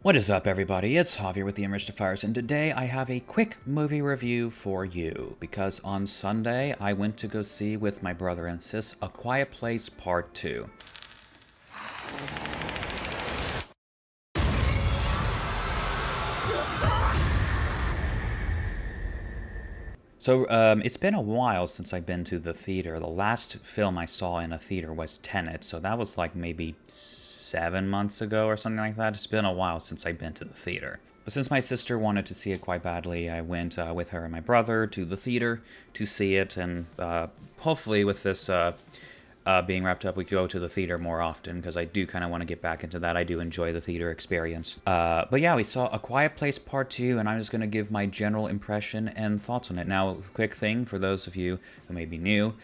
What is up, everybody? It's Javier with the Immersive and today I have a quick movie review for you, because on Sunday I went to go see with my brother and sis A Quiet Place Part 2. It's been a while since I've been to the theater. The last film I saw in a theater was Tenet, so that was like maybe 7 months ago or something like that. It's been a while since I've been to the theater. But since my sister wanted to see it quite badly, I went with her and my brother to the theater to see it, and hopefully with this being wrapped up, we go to the theater more often, because I do kind of want to get back into that. I do enjoy the theater experience. But yeah, we saw A Quiet Place Part 2, and I'm just going to give my general impression and thoughts on it. Now, quick thing for those of you who may be new,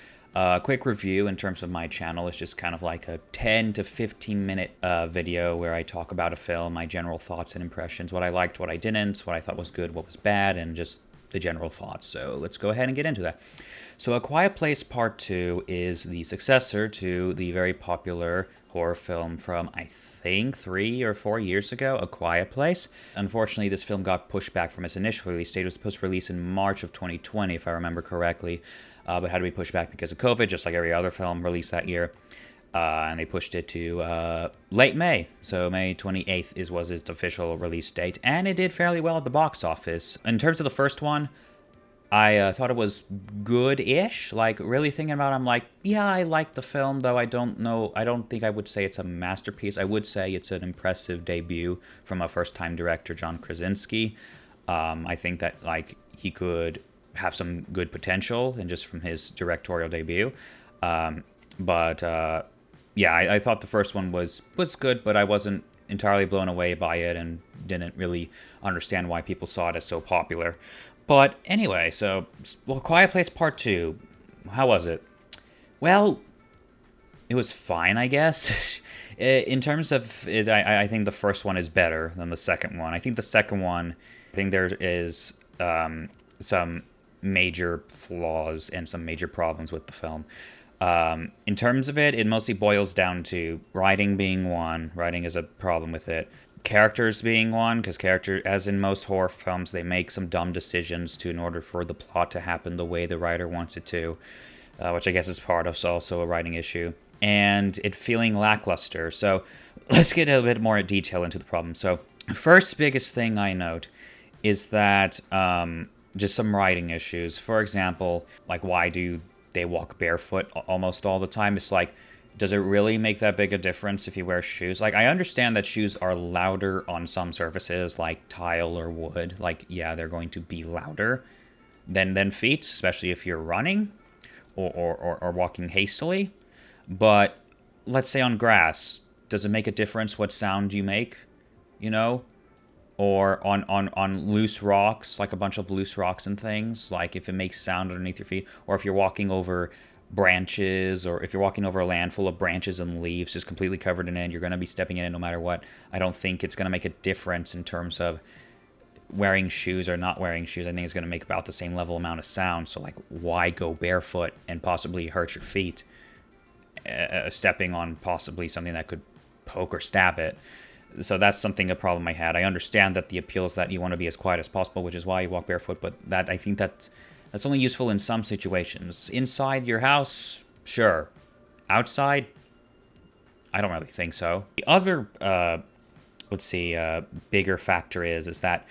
quick review in terms of my channel is just kind of like a 10 to 15 minute video where I talk about a film, my general thoughts and impressions, what I liked, what I didn't, what I thought was good, what was bad, and just the general thoughts. So let's go ahead and get into that. So A Quiet Place Part 2 is the successor to the very popular horror film from, I think, 3 or 4 years ago, A Quiet Place. Unfortunately, this film got pushed back from its initial release date. It was supposed to release in March of 2020, if I remember correctly, but had to be pushed back because of COVID, just like every other film released that year. And they pushed it to late May. So May 28th was its official release date. And it did fairly well at the box office. In terms of the first one, I thought it was good-ish. Like, really thinking about it, I'm like, yeah, I like the film, though I don't think I would say it's a masterpiece. I would say it's an impressive debut from a first-time director, John Krasinski. I think that, like, he could have some good potential, and just from his directorial debut. Yeah, I thought the first one was good, but I wasn't entirely blown away by it and didn't really understand why people saw it as so popular. But anyway, Quiet Place Part 2, how was it? Well, it was fine, I guess. In terms of it, I think the first one is better than the second one. I think the second one, I think there is some major flaws and some major problems with the film. In terms of it mostly boils down to writing being one. Writing is a problem with it. Characters being one, because as in most horror films, they make some dumb decisions in order for the plot to happen the way the writer wants it to, which I guess is part of also a writing issue. And it feeling lackluster. So let's get a bit more detail into the problem. So first biggest thing I note is that just some writing issues. For example, like, why do they walk barefoot almost all the time? It's like, does it really make that big a difference if you wear shoes? Like, I understand that shoes are louder on some surfaces, like tile or wood. Like, yeah, they're going to be louder than feet, especially if you're running or walking hastily. But let's say on grass, does it make a difference what sound you make? You know? Or on loose rocks, like a bunch of loose rocks and things, like if it makes sound underneath your feet, or if you're walking over branches, or if you're walking over a land full of branches and leaves just completely covered in it, you're going to be stepping in it no matter what. I don't think it's going to make a difference in terms of wearing shoes or not wearing shoes. I think it's going to make about the same level amount of sound. So, like, why go barefoot and possibly hurt your feet, stepping on possibly something that could poke or stab it? So that's a problem I had. I understand that the appeal is that you want to be as quiet as possible, which is why you walk barefoot, but I think that's only useful in some situations. Inside your house, sure. Outside, I don't really think so. The other, bigger factor is that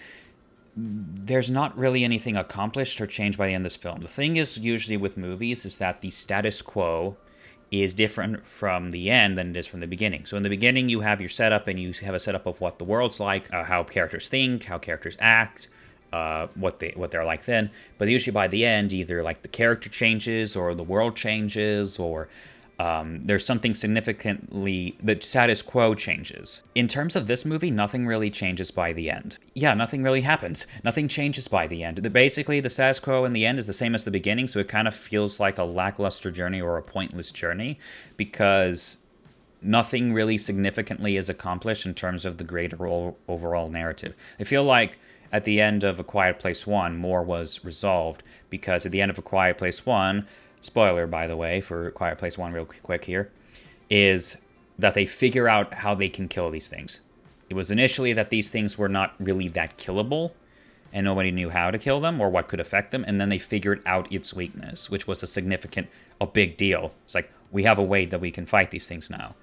there's not really anything accomplished or changed by the end of this film. The thing is, usually with movies, is that the status quo is different from the end than it is from the beginning. So in the beginning, you have your setup, and you have a setup of what the world's like, how characters think, how characters act, what they're like then. But usually by the end, either like the character changes, or the world changes, or there's something significantly, the status quo changes. In terms of this movie, nothing really changes by the end. Yeah, nothing really happens. Nothing changes by the end. Basically, the status quo in the end is the same as the beginning, so it kind of feels like a lackluster journey or a pointless journey, because nothing really significantly is accomplished in terms of the greater overall narrative. I feel like at the end of A Quiet Place 1, more was resolved, because at the end of A Quiet Place 1, spoiler, by the way, for Quiet Place 1 real quick here, is that they figure out how they can kill these things. It was initially that these things were not really that killable, and nobody knew how to kill them or what could affect them, and then they figured out its weakness, which was a big deal. It's like, we have a way that we can fight these things now.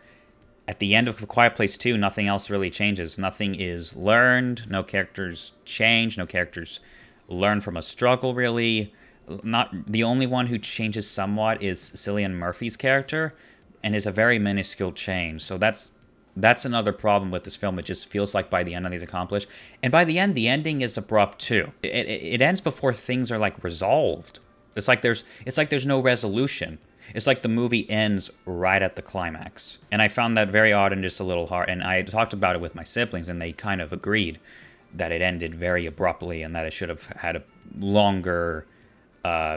At the end of A Quiet Place 2, nothing else really changes. Nothing is learned, no characters change, no characters learn from a struggle, really. Not the only one who changes somewhat is Cillian Murphy's character, and is a very minuscule change. So that's another problem with this film. It just feels like by the end nothing's accomplished, and by the end, the ending is abrupt too. It ends before things are like resolved. It's like there's no resolution. It's like the movie ends right at the climax, and I found that very odd and just a little hard. And I talked about it with my siblings, and they kind of agreed that it ended very abruptly and that it should have had a longer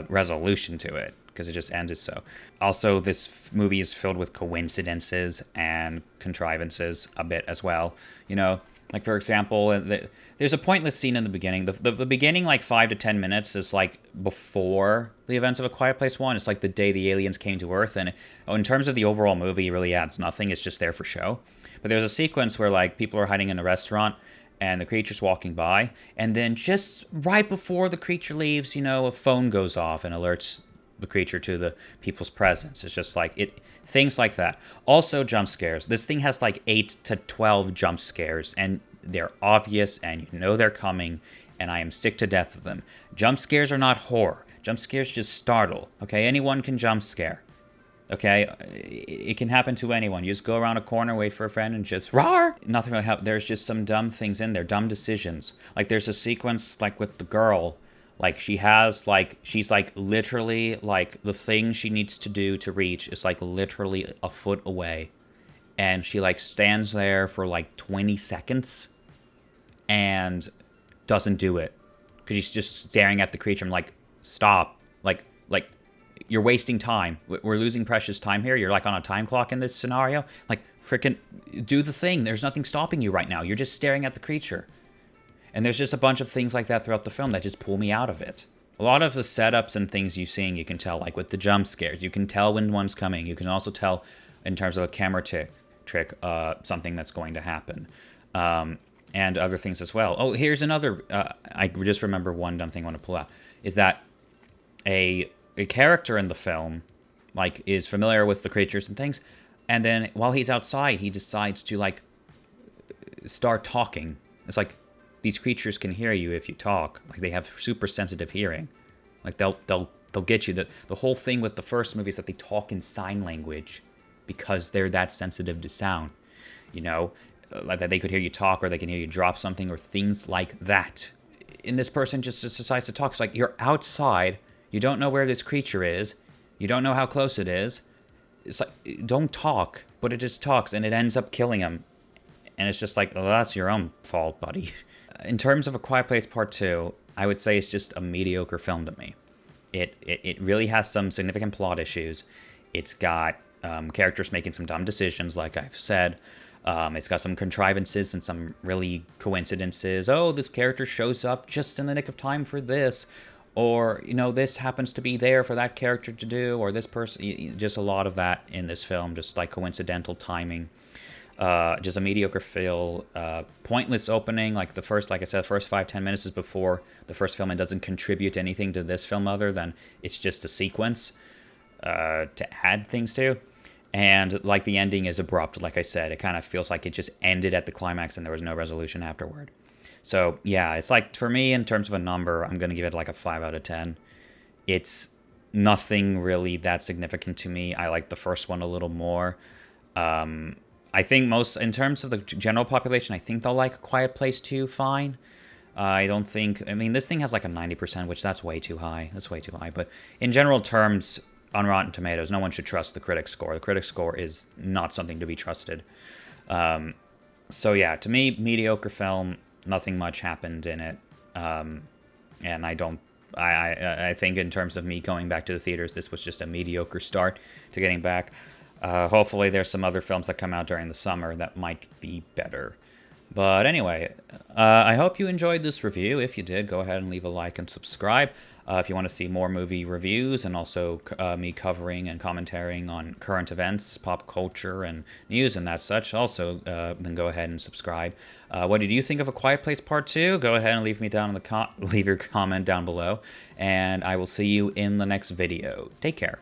resolution to it, because it just ended so. Also, this movie is filled with coincidences and contrivances a bit as well. You know, like for example, there's a pointless scene in the beginning. The beginning, like 5 to 10 minutes, is like before the events of A Quiet Place 1. It's like the day the aliens came to Earth, and in terms of the overall movie, it really adds nothing. It's just there for show. But there's a sequence where like people are hiding in a restaurant, and the creature's walking by, and then just right before the creature leaves, you know, a phone goes off and alerts the creature to the people's presence. It's just like things like that. Also, jump scares. This thing has like 8 to 12 jump scares, and they're obvious, and you know they're coming, and I am sick to death of them. Jump scares are not horror. Jump scares just startle. Okay, anyone can jump scare. Okay, it can happen to anyone. You just go around a corner, wait for a friend, and just roar. Nothing really happen. There's just some dumb things in there, dumb decisions. Like there's a sequence like with the girl, like she's like literally like the thing she needs to do to reach is like literally a foot away, and she like stands there for like 20 seconds, and doesn't do it because she's just staring at the creature. I'm like, stop, like. You're wasting time. We're losing precious time here. You're like on a time clock in this scenario. Like, freaking do the thing. There's nothing stopping you right now. You're just staring at the creature. And there's just a bunch of things like that throughout the film that just pull me out of it. A lot of the setups and things you're seeing, you can tell, like with the jump scares. You can tell when one's coming. You can also tell in terms of a camera trick, something that's going to happen. And other things as well. Oh, here's another. I just remember one dumb thing I want to pull out. Is that a character in the film, like, is familiar with the creatures and things, and then while he's outside, he decides to, like, start talking. It's like, these creatures can hear you if you talk. Like, they have super sensitive hearing. Like, they'll get you. The whole thing with the first movie is that they talk in sign language because they're that sensitive to sound. You know, like that they could hear you talk, or they can hear you drop something, or things like that. And this person just decides to talk. It's like, you're outside. You don't know where this creature is. You don't know how close it is. It's like, don't talk. But it just talks, and it ends up killing him. And it's just like, well, that's your own fault, buddy. In terms of A Quiet Place Part 2, I would say it's just a mediocre film to me. It really has some significant plot issues. It's got characters making some dumb decisions, like I've said. It's got some contrivances and some really coincidences. Oh, this character shows up just in the nick of time for this. Or, you know, this happens to be there for that character to do, or this person, just a lot of that in this film, just like coincidental timing. Just a mediocre feel, pointless opening, like like I said, the first 5-10 minutes is before the first film and doesn't contribute anything to this film other than it's just a sequence to add things to. And like the ending is abrupt, like I said, it kind of feels like it just ended at the climax and there was no resolution afterward. So, yeah, it's like, for me, in terms of a number, I'm going to give it like a 5 out of 10. It's nothing really that significant to me. I like the first one a little more. I think in terms of the general population, I think they'll like A Quiet Place 2 fine. I mean, this thing has like a 90%, which that's way too high. That's way too high. But in general terms, on Rotten Tomatoes, no one should trust the critic score. The critic score is not something to be trusted. So, yeah, to me, mediocre film. Nothing much happened in it, and I think in terms of me going back to the theaters, this was just a mediocre start to getting back. Hopefully there's some other films that come out during the summer that might be better. But anyway, I hope you enjoyed this review. If you did, go ahead and leave a like and subscribe. If you want to see more movie reviews and also me covering and commentating on current events, pop culture, and news and that such, also then go ahead and subscribe. What did you think of A Quiet Place Part 2? Go ahead and leave me down in the leave your comment down below, and I will see you in the next video. Take care.